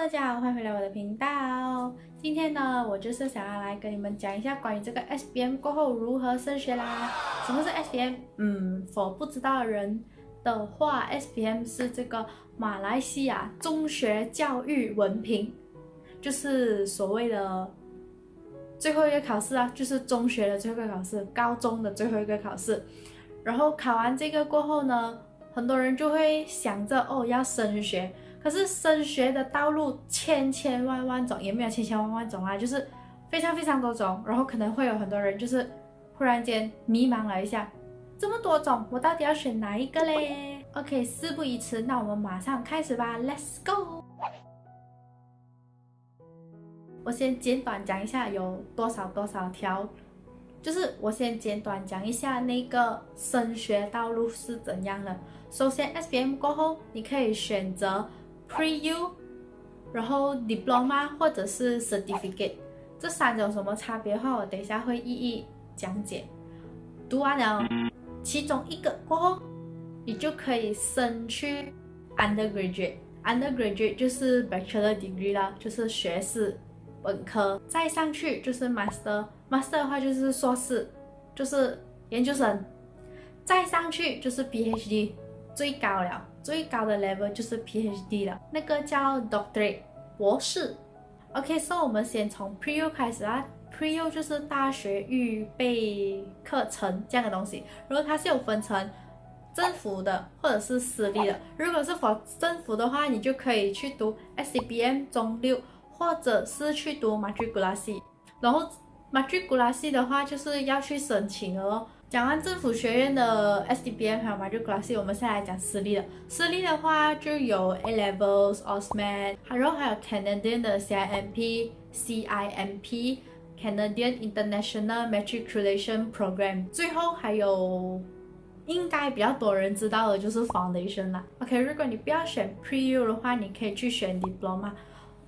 大家好，欢迎回来我的频道。今天呢，我就是想要来跟你们讲一下关于这个 SBM 过后如何升学啦。什么是 SBM？不知道的人的话，SBM 是这个马来西亚中学教育文凭，就是所谓的最后一个考试啊，就是中学的最后一个考试，高中的最后一个考试。然后考完这个过后呢，很多人就会想着要升学。可是升学的道路千千万万种，也没有千千万万种啊，就是非常非常多种。然后可能会有很多人就是忽然间迷茫了一下，这么多种，我到底要选哪一个嘞 ？OK， 事不宜迟，那我们马上开始吧 ，Let's go！ 我先简短讲一下有多少条，就是我先简短讲一下那个升学道路是怎样的。首先 SBM 过后，你可以选择Pre-U， 然后 Diploma 或者是 Certificate， 这三种有什么差别的话，我等一下会一一讲解。读完了其中一个过后，你就可以升去 Undergraduate 就是 Bachelor Degree 啦，就是学士本科。再上去就是 Master 的话就是硕士，就是研究生。再上去就是 PhD， 最高了。最高的 level 就是 PhD 了，那个叫 Doctorate 博士。OK，so 我们先从 Pre-U 开始啊。Pre-U 就是大学预备课程这样的东西，然后它是有分成政府的或者是私立的。如果是政府的话，你就可以去读 SCBM 中六，或者是去读 Matriculasi。然后 Matriculasi 的话就是要去申请的咯。讲完政府学院的 SDBM 还有 Matriculasi， 我们现在来讲私立的。私立的话就有 A-Levels、OSMED， 然后还有 Canadian 的 CIMP、Canadian International Matriculation Program， 最后还有应该比较多人知道的就是 Foundation 啦。OK， 如果你不要选 Pre-U 的话，你可以去选 Diploma。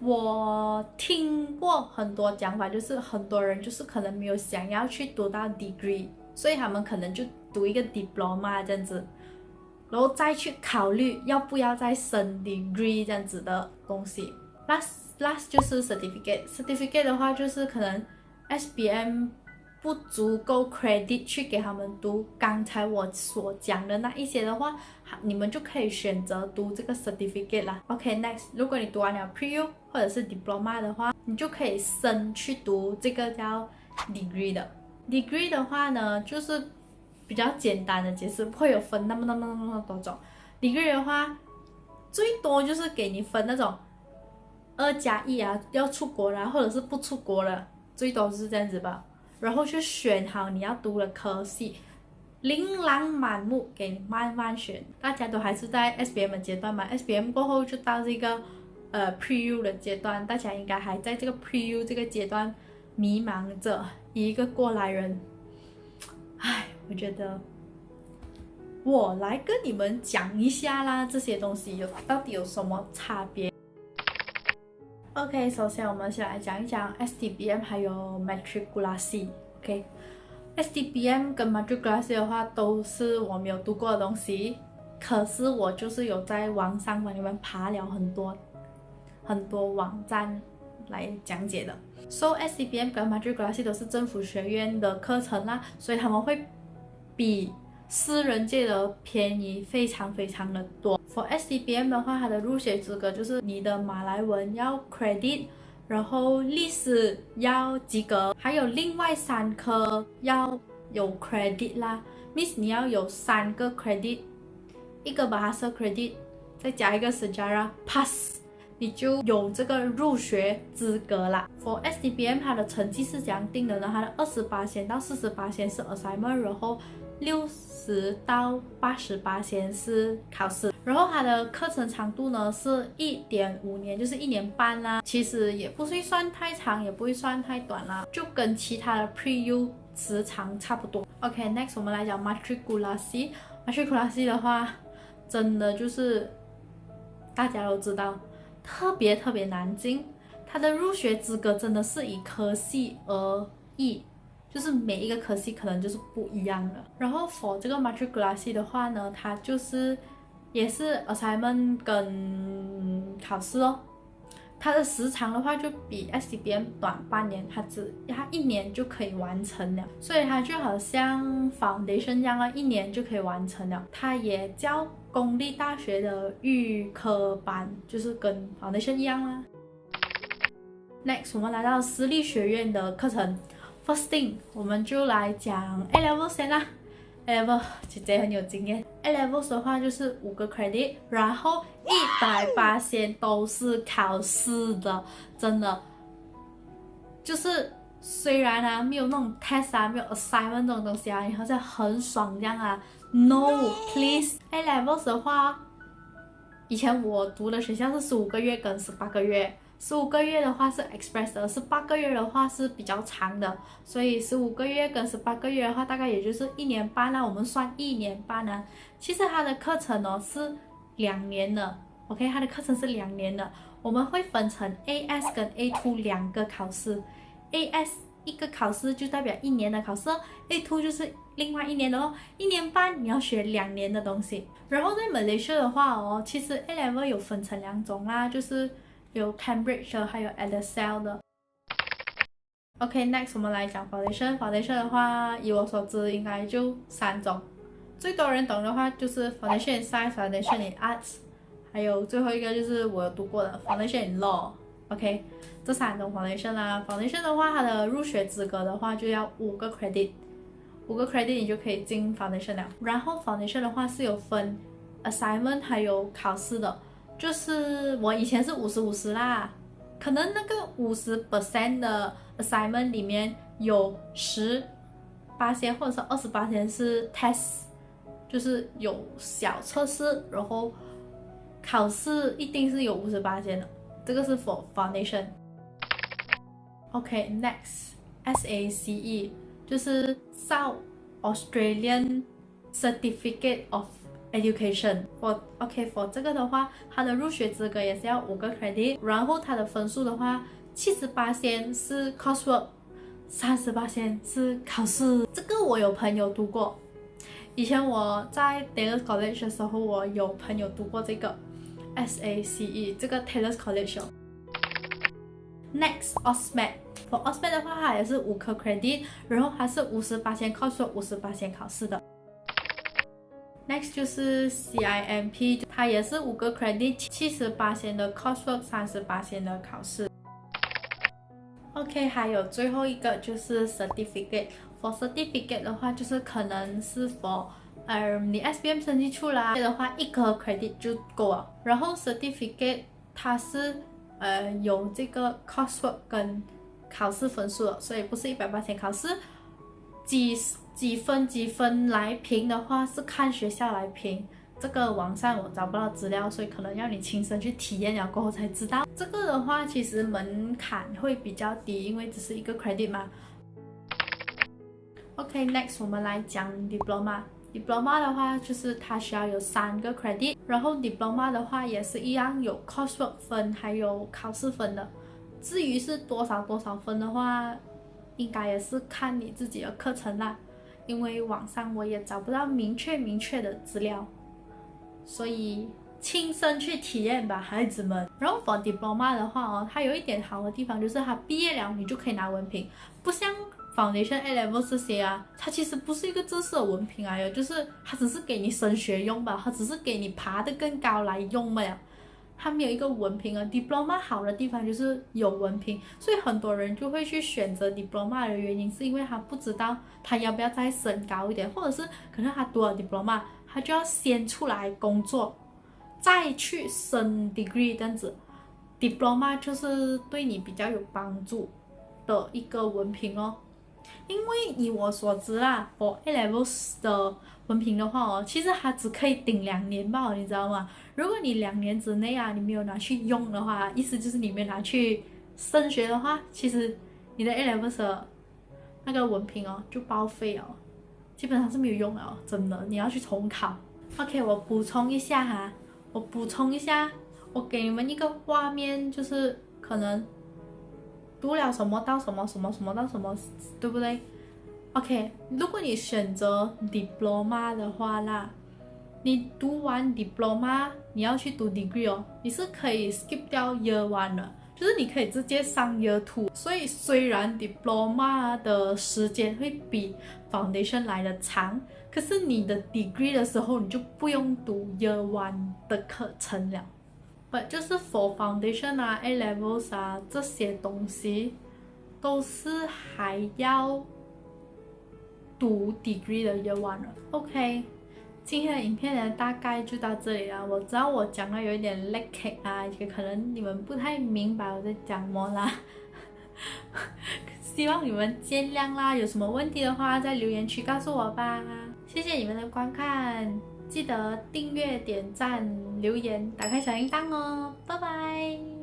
我听过很多讲法，就是很多人就是可能没有想要去读到 Degree， 所以他们可能就读一个 Diploma 这样子，然后再去考虑要不要再升 Degree 这样子的东西。Last 就是 Certificate 的话，就是可能 SBM 不足够 credit 去给他们读刚才我所讲的那一些的话，你们就可以选择读这个 certificate 啦。OK，next， 如果你读完了 Pre-U 或者是 Diploma 的话，你就可以升去读这个叫 Degree 的。Degree 的话呢，就是比较简单的解释，不会有分那么多种。Degree 的话，最多就是给你分那种2+1啊，要出国啦，或者是不出国了，最多是这样子吧。然后去选好你要读的科系，琳琅满目，给你慢慢选。大家都还是在 SBM 的阶段嘛 ，SBM 过后就到这个Pre-U 的阶段，大家应该还在这个 Pre-U 这个阶段迷茫着。以一个过来人，我觉得我来跟你们讲一下啦，这些东西到底有什么差别。OK， 首先我们先来讲一讲 SDBM 还有 Matriculasi。OK，SDBM 跟 Matriculasi 的话都是我没有读过的东西，可是我就是有在网上帮你们爬了很多网站来讲解的。So SDBM 跟 Matriculasi 都是政府学院的课程啦，所以他们会比私人界的便宜非常非常的多。For SCBM 的话，它的入学资格就是你的马来文要 credit， 然后历史要及格，还有另外3科要有 credit 啦。Means 你要有3个 credit， 一个 Bahasa credit， 再加一个 Sejarah pass， 你就有这个入学资格啦。For SDBM 它的成绩是怎样定的呢？它的28%到40%是 assignment， 然后60到80%是考试，然后它的课程长度呢是1.5年，就是1年半啦。其实也不会算太长，也不会算太短啦，就跟其他的 Pre-U 时长差不多。OK，next 我们来讲 Matriculasi。Matriculasi 的话，真的就是大家都知道，特别难进。它的入学资格真的是以科系而异。就是每一个科系可能就是不一样的。然后 for 这个 Matriculasi 的话呢，它就是也是 assignment 跟考试哦。它的时长的话就比 SCBM 短半年，它1年就可以完成了，所以它就好像 Foundation 一样了，1年就可以完成了。它也叫公立大学的预科班，就是跟 Foundation 一样啦。Next， 我们来到私立学院的课程。First thing， 我们就来讲 A Level 先啦。A Level 姐姐很有经验。A Level 的话就是5个 credit， 然后180%都是考试的，真的。就是虽然啊没有那种 test 啊，没有 assignment 这种东西啊，你好像很爽这样啊。No please。A Level 的话，以前我读的学校是15个月跟18个月。15个月的话是 express 的，18个月的话是比较长的，所以15个月跟18个月的话，大概也就是1年半啦。我们算1年半啊。其实它的课程哦是2年的 ，OK， 它的课程是2年的。我们会分成 AS 跟 A2 2个考试。AS 一个考试就代表1年的考试，A2 就是另外1年的哦，1年半你要学2年的东西。然后在 Malaysia 的话哦，其实 A Level 有分成2种啦，就是有 Cambridge 的，还有 ESL 的。OK，next 我们来讲 Foundation。Foundation 的话，以我所知应该就3种。最多人懂的话就是 Foundation in Science、Foundation in Arts， 还有最后一个就是我有读过的 Foundation in Law。OK， 这3种 Foundation 啦。Foundation 的话，它的入学资格的话就要5个 credit，5个 credit 你就可以进 Foundation 了。然后 Foundation 的话是有分 assignment 还有考试的。就是我以前是50-50啦，可能那个50% 的 assignment 里面有18%或者是28%是 test， 就是有小测试，然后考试一定是有58%的，这个是 for foundation。OK，next SACE 就是 South Australian Certificate of Education。for 这个的话，它的入学资格也是要5个 credit， 然后它的分数的话，78%是 coursework，38% 是考试。这个我有朋友读过，以前我在 Taylor's College 的时候，我有朋友读过这个 SACE 这个 Taylor's College。Next OSMED，for OSMED 的话，它也是5个 credit， 然后它是58% coursework，58% 考试的。Next 就是 CIMP， 它也是5个 credit， 78% 的 coursework，38% 的考试。OK， 还有最后一个就是 certificate。for certificate 的话，就是可能是 for 你 SBM 成绩出来的话，1个 credit 就够了。然后 certificate 它是有这个 coursework 跟考试分数的，所以不是180%考试。几分来评的话是看学校来评，这个网上我找不到资料，所以可能要你亲身去体验了过后才知道。这个的话其实门槛会比较低，因为只是1个 credit 嘛。OK，next 我们来讲 diploma。diploma 的话就是它需要有3个 credit， 然后 diploma 的话也是一样有 coursework 分还有考试分的。至于是多少分的话，应该也是看你自己的课程啦，因为网上我也找不到明确的资料，所以亲身去体验吧，孩子们。然后 for diploma 的话哦，它有一点好的地方就是它毕业了你就可以拿文凭，不像 foundation A level 这些啊，它其实不是一个正式的文凭来的，就是它只是给你升学用吧，它只是给你爬得更高来用吧。它没有一个文凭啊。diploma 好的地方就是有文凭，所以很多人就会去选择 diploma 的原因是因为他不知道他要不要再升高一点，或者是可能他读了 diploma， 他就要先出来工作，再去升 degree 这样子。diploma 就是对你比较有帮助的一个文凭哦。因为以我所知啦，我 A levels 的文凭的话哦，其实它只可以顶2年吧，你知道吗？如果你2年之内啊，你没有拿去用的话，意思就是你没有拿去升学的话，其实你的 A levels 的那个文凭哦就报废了，基本上是没有用了哦，真的，你要去重考。OK， 我补充一下，我给你们一个画面，就是可能读了什么到什么到什么，对不对 ？OK， 如果你选择 diploma 的话啦，你读完 diploma， 你要去读 degree 哦，你是可以 skip 掉 year 1的，就是你可以直接上 Year 2，所以虽然 Diploma 的时间会比 Foundation 来的长，可是你的 Degree 的时候你就不用读 Year 1的课程了。就是 for Foundation 啊 A Levels 啊这些东西都是还要读 Degree 的 Year 1了。OK， 今天的影片呢大概就到这里了。我知道我讲的有一点 lag cake 啊，也可能你们不太明白我在讲什么啦，希望你们见谅啦。有什么问题的话，在留言区告诉我吧。谢谢你们的观看，记得订阅、点赞、留言、打开小铃铛哦，拜拜。